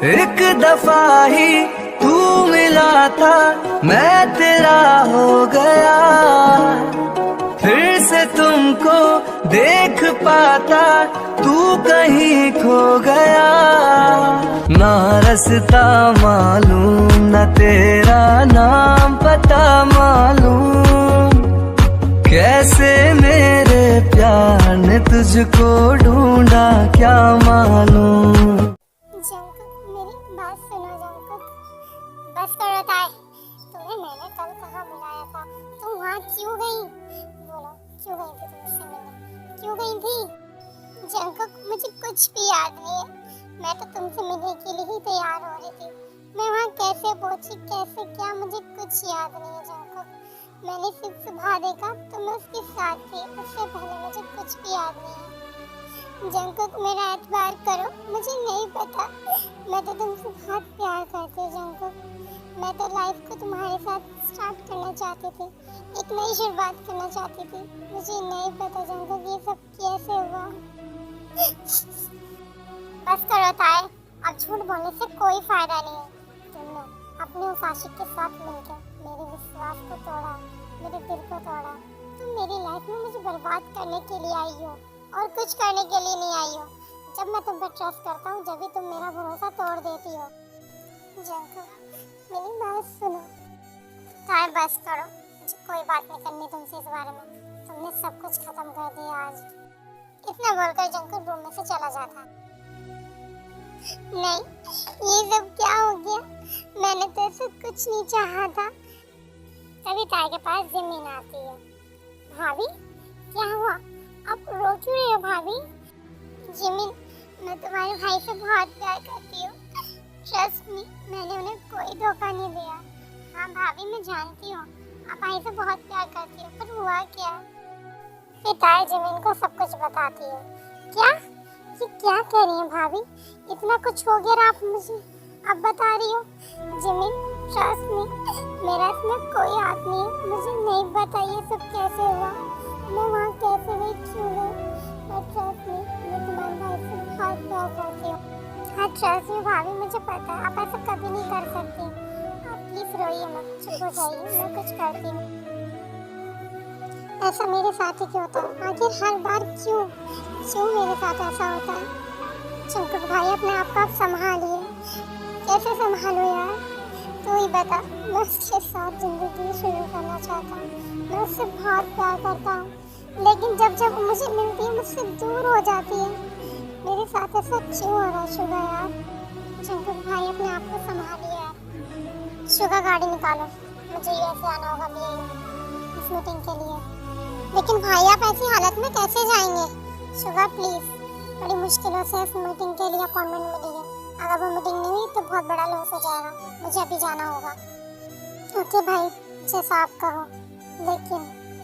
एक दफा ही तू मिला था, मैं तेरा हो गया। फिर से तुमको देख पाता, तू कहीं खो गया। ना रास्ता मालूम, न तेरा नाम पता मालूम, कैसे मेरे प्यार ने तुझको ढूंढा क्या मालूम। जंकुक, मेरी बात सुनो जंकुक, बस करो ताए। तुम्हें मैंने कल कहाँ बुलाया था, तुम वहाँ क्यों गई? बोलो, क्यों गई थी तुम मुझसे मिलने? क्यों गई थी? जंकुक, मुझे कुछ भी याद नहीं है। मैं तो तुमसे मिलने के लिए ही तैयार हो रही थी। मैं वहाँ कैसे पहुँची, कैसे क्या, मुझे कुछ याद नहीं है जंकुक। मैंने सिर्फ सुबह देखा तो मैं उसके साथ थी, उससे पहले मुझे कुछ भी याद नहीं है। जंकुक, मेरा एतबार करो, मुझे नहीं पता। मैं तो तुमसे बहुत प्यार करती हूँ जंकुक। मैं तो लाइफ को तुम्हारे साथ स्टार्ट करना चाहती थी, एक नई शुरुआत करना चाहती थी। मुझे नहीं पता जंकुक ये सब कैसे हुआ। बस करो ताए, अब झूठ बोलने से कोई फायदा नहीं है। तुमने अपने उस आशिक के साथ मिलकर मेरे विश्वास को तोड़ा, मेरे दिल को तोड़ा। तुम मेरी लाइफ में मुझे बर्बाद करने के लिए आई हो और कुछ करने के लिए नहीं आई हो। जब मैं तुम पर ट्रस्ट करता हूँ, जब भी तुम मेरा भरोसा तोड़ देती हो। जंकुक, मेरी बात सुनो। ताए बस करो, मुझे कोई बात नहीं करनी तुमसे इस बारे में। तुमने सब कुछ खत्म कर दिया आज। इतना बोलकर जंकुक रूम में से चला जाता। नहीं, ये सब क्या हो गया? मैंने तो ऐसा कुछ नहीं चाहा था। तभी ताए के पास जमीन आती है। भाभी, क्या हुआ? आप रो क्यों रहे हो भाभी? जिमिन, मैं तुम्हारे भाई से बहुत प्यार करती हूँ। ट्रस्ट मी, मैंने उन्हें कोई धोखा नहीं दिया। हाँ भाभी, मैं जानती हूँ आप भाई से बहुत प्यार करती हो, पर हुआ क्या? फिर ताए जिमिन को सब कुछ बताती है। क्या? ये क्या कह रही है भाभी? इतना कुछ हो गया आप मुझे अब बता रही हो? जिमिन, ट्रस्ट मी, मेरा इसमें कोई हाथ नहीं है। मुझे नहीं पता ये सब कैसे हुआ, मैं वहाँ कैसे गई, क्यों गई। मैं ट्रस्ट मी, मैं तुम्हारे भाई से बहुत प्यार करती हूँ। हाँ ट्रस्ट मी भाभी, मुझे पता है आप ऐसा कभी नहीं कर सकती। आप प्लीज रोइए मत, चुप हो जाइए, मैं कुछ करती हूँ। ऐसा मेरे साथ ही क्यों होता है? आखिर हर बार क्यों क्यों मेरे साथ ऐसा होता है? जंकुक भाई, अपने आप को आप संभालिए। कैसे संभालूं यार, तू ही बता। मैं उसके साथ जिंदगी शुरू करना चाहता हूँ, मैं उससे बहुत प्यार करता हूँ, लेकिन जब जब मुझे मिलती है मुझसे दूर हो जाती है। मेरे साथ ऐसा क्यों हो रहा है शुगा यार? जंकुक भाई, अपने आप को संभालिए यार। शुगा, गाड़ी निकालो, मुझे यूएसए आना होगा इस मीटिंग के लिए। लेकिन भाई, आप ऐसी हालत में कैसे जाएंगे? शुगा प्लीज, बड़ी मुश्किलों से इस मीटिंग के लिए अपॉइंटमेंट मिली है। अगर वो मीटिंग नहीं हुई तो बहुत बड़ा लॉस हो जाएगा। मुझे अभी जाना होगा। ओके भाई, जैसा आप कहो, लेकिन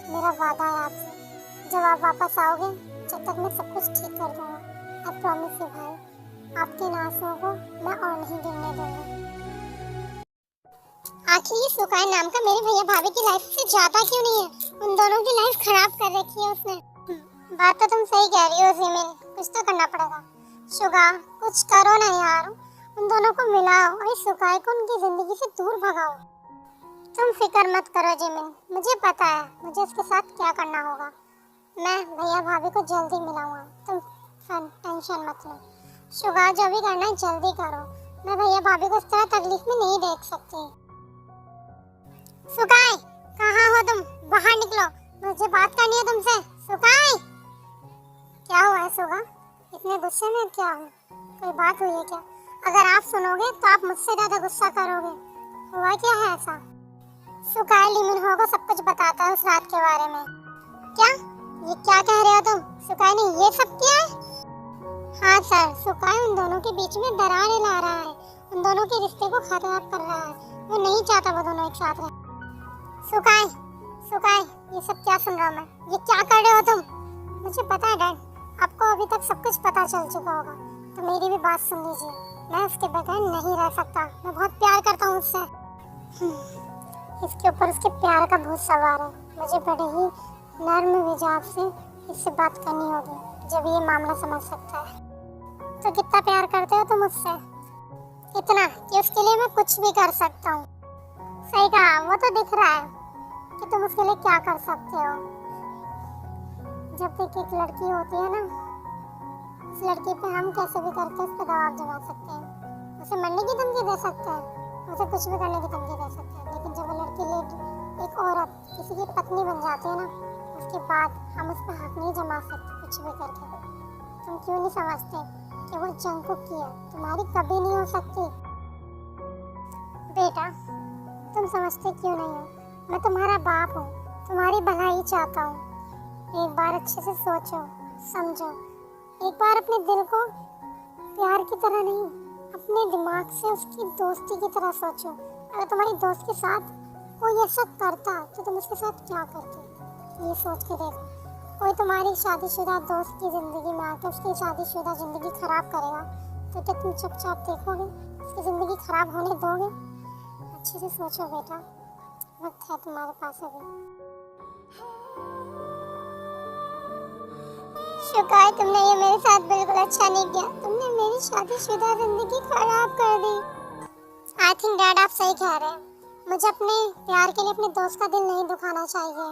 मेरा वादा है आपसे, जब आप वापस आओगे जब तक मैं सब कुछ ठीक कर दूंगा। आई प्रॉमिस यू भाई, आपके इन आंसुओं को मैं और नहीं गिरने दूंगा। आखिर ये सुकाय नाम का मेरे भैया भाभी की लाइफ से ज्यादा क्यों नहीं है? उन दोनों की लाइफ खराब कर रखी है उसने। बात तो तुम सही कह रही हो जिमिन, कुछ तो करना पड़ेगा। शुगा, कुछ करो ना यार, उन दोनों को मिलाओ और इस सुकाय को उनकी जिंदगी से दूर भगाओ। तुम फिक्र मत करो जिमिन, मुझे पता है मुझे उसके साथ क्या करना होगा। मैं भैया भाभी को जल्दी मिलाऊंगा, तुम टेंशन मत लो। शुगा, जो भी करना है जल्दी करो। मैं भैया भाभी को इस तरह तकलीफ में नहीं देख सकती। सुकाय, कहाँ हो तुम? बाहर निकलो, मुझे बात करनी है तुमसे। सुकाय, क्या हुआ है सुगा? इतने गुस्से में क्या हो? कोई बात हुई है क्या? अगर आप सुनोगे तो आप मुझसे ज्यादा गुस्सा करोगे। हुआ क्या है ऐसा? सुकाय लिमिनहो को सब कुछ बताता है उस रात के बारे में। क्या? ये क्या कह रहे हो तुम? सुकाय ने ये सब किया है? हाँ सर, सुकाय उन दोनों के बीच में दरारें ला रहा है, उन दोनों के रिश्ते को खराब कर रहा है। वो नहीं चाहता वो दोनों एक साथ रहें। सुकाय, सुकाय, ये सब क्या सुन रहा हूँ मैं? ये क्या कर रहे हो तुम? मुझे पता है डैड, आपको अभी तक सब कुछ पता चल चुका होगा, तो मेरी भी बात सुन लीजिए। मैं उसके बगैर नहीं रह सकता, मैं बहुत प्यार करता हूँ उससे। इसके ऊपर उसके प्यार का भूत सवार है। मुझे बड़े ही नर्म मिजाज से इससे बात करनी होगी, जब ये मामला समझ सकता है। तो कितना प्यार करते हो तुम उससे? इतना कि उसके लिए मैं कुछ भी कर सकता हूँ। सही कहा, वो तो दिख रहा है कि तुम उसके लिए क्या कर सकते हो। जब तक एक लड़की होती है ना, उस लड़की पे हम कैसे भी करके उस पर दबाव जमा सकते हैं, उसे मरने की धमकी दे सकते हैं, उसे कुछ भी करने की धमकी दे सकते हैं। लेकिन जब वो लड़की एक औरत किसी की पत्नी बन जाती है ना, उसके बाद हम उस पर हक नहीं जमा सकते कुछ भी करके। तुम क्यों नहीं समझते कि वो जंगकुक की है, तुम्हारी कभी नहीं हो सकती। बेटा, तुम समझते क्यों नहीं हो? मैं तुम्हारा बाप हूँ, तुम्हारी भलाई चाहता हूँ। एक बार अच्छे से सोचो, समझो। एक बार अपने दिल को प्यार की तरह नहीं, अपने दिमाग से उसकी दोस्ती की तरह सोचो। अगर तुम्हारी दोस्त के साथ कोई ऐसा करता तो तुम उसके साथ क्या करते, ये सोच के देखो। कोई तुम्हारी शादीशुदा दोस्त की ज़िंदगी में आकर उसकी शादीशुदा ज़िंदगी खराब करेगा तो क्या तुम चुपचाप देखोगे, उसकी ज़िंदगी खराब होने दोगे? अच्छे से सोचो बेटा, वक्त है तुम्हारे पास अभी। शुक्र, तुमने ये मेरे साथ बिल्कुल अच्छा नहीं किया। तुमने मेरी शादीशुदा जिंदगी खराब कर दी। आई थिंक डैड आप सही कह रहे हैं। मुझे अपने प्यार के लिए अपने दोस्त का दिल नहीं दुखाना चाहिए।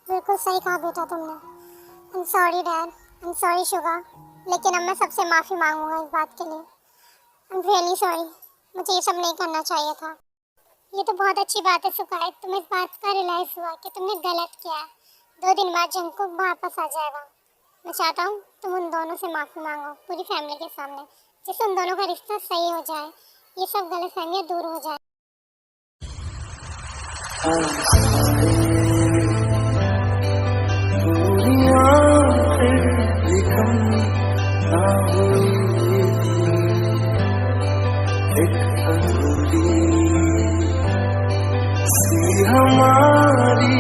बिल्कुल सही कहा बेटा तुमने। I am sorry dad, I am sorry sugar, लेकिन अब मैं सबसे माफ़ी मांगूंगा इस बात के लिए। आई एम रियली सॉरी, मुझे ये सब नहीं करना चाहिए था। ये तो बहुत अच्छी बात है सुकाई, तुम्हें इस बात का रियलाइज़ हुआ कि तुमने गलत किया है। 2 दिन बाद जंगकुक वापस आ जाएगा। मैं चाहता हूँ तुम उन दोनों से माफ़ी मांगो पूरी फैमिली के सामने, जिससे उन दोनों का रिश्ता सही हो जाए, ये सब गलतफहमियाँ दूर हो जाए। हमारी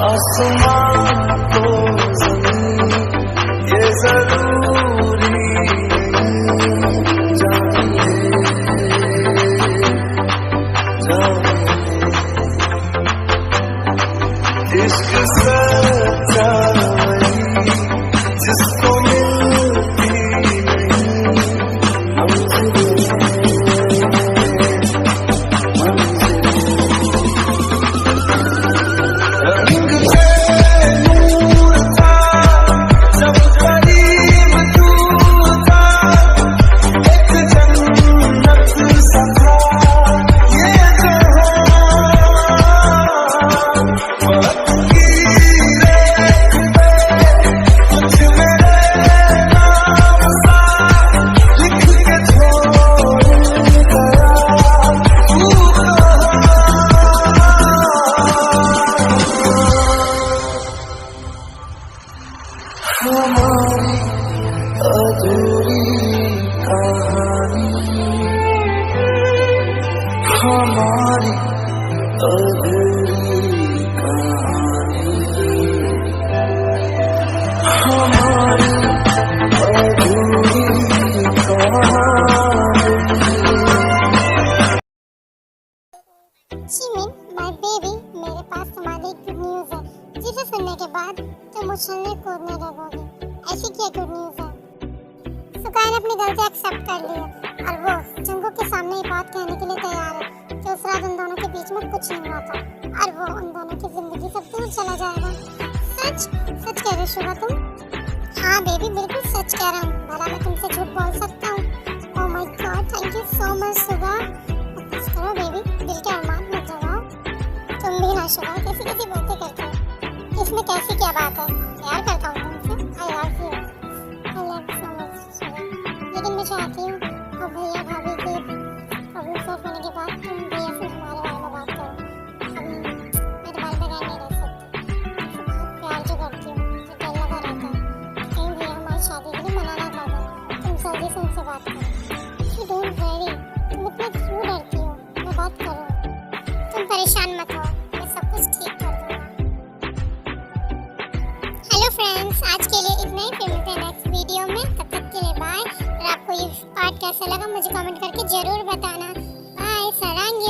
आसमान को ज़मीन ये ज़रूरी जानिए इश्क सच्चा वही जिसको मिलती हमारी अधूरी कहानी, हमारी अधूरी कहानी, हमारी अधूरी कहानी। जिमिन, माय बेबी, मेरे पास तुम्हारी गुड न्यूज़ है, जिसे सुनने के बाद तुम उछलने कूदने लगोगे। ऐसी क्या गुड न्यूज़ है? सुकाई ने अपनी गलती एक्सेप्ट कर ली है और वो जंगकुक के सामने ये बात कहने के लिए तैयार है कि उस रात उन दोनों के बीच में कुछ नहीं हुआ था और वो उन दोनों की जिंदगी से दूर चला जाएगा। सच सच कह रहे शुगा तुम? हाँ बेबी, बिल्कुल सच कह रहा हूँ। भला मैं तुमसे झूठ बोल सकता हूँ? Oh my God, thank you so much Suga. बस करो बेबी, दिल के अरमान मत जगाओ। तुम भी ना शुगा, कैसी कैसी बातें करते हो। इसमें कैसी क्या बात है? प्यार करता हूँ तुमसे। I love you, I love so much Suga. लेकिन मैं चाहती हूँ और भैया भाभी के प्रॉब्लम सॉल्व होने के बाद तुम भैया से हमारे बारे में बात करो। मैं तुम्हारे बगैर नहीं रह सकती। तुमसे बहुत प्यार जो करती हूँ, मुझे डर लगा रहता है कहीं भैया हमारी शादी के लिए मना ना कर दो। तुम जल्दी से उनसे बात करो। यू डोंट वरी, तुम इतना क्यों डरती हो? मैं बात करूँ, तुम परेशान मत हो, मैं सब कुछ ठीक कर दूँगा। हेलो फ्रेंड्स, आज के लिए इतना ही। फिर मिलते हैं नेक्स्ट वीडियो में, तब तक के लिए बाय। और आपको ये पार्ट कैसा लगा मुझे कमेंट करके जरूर बताना। बाय, सरांगी।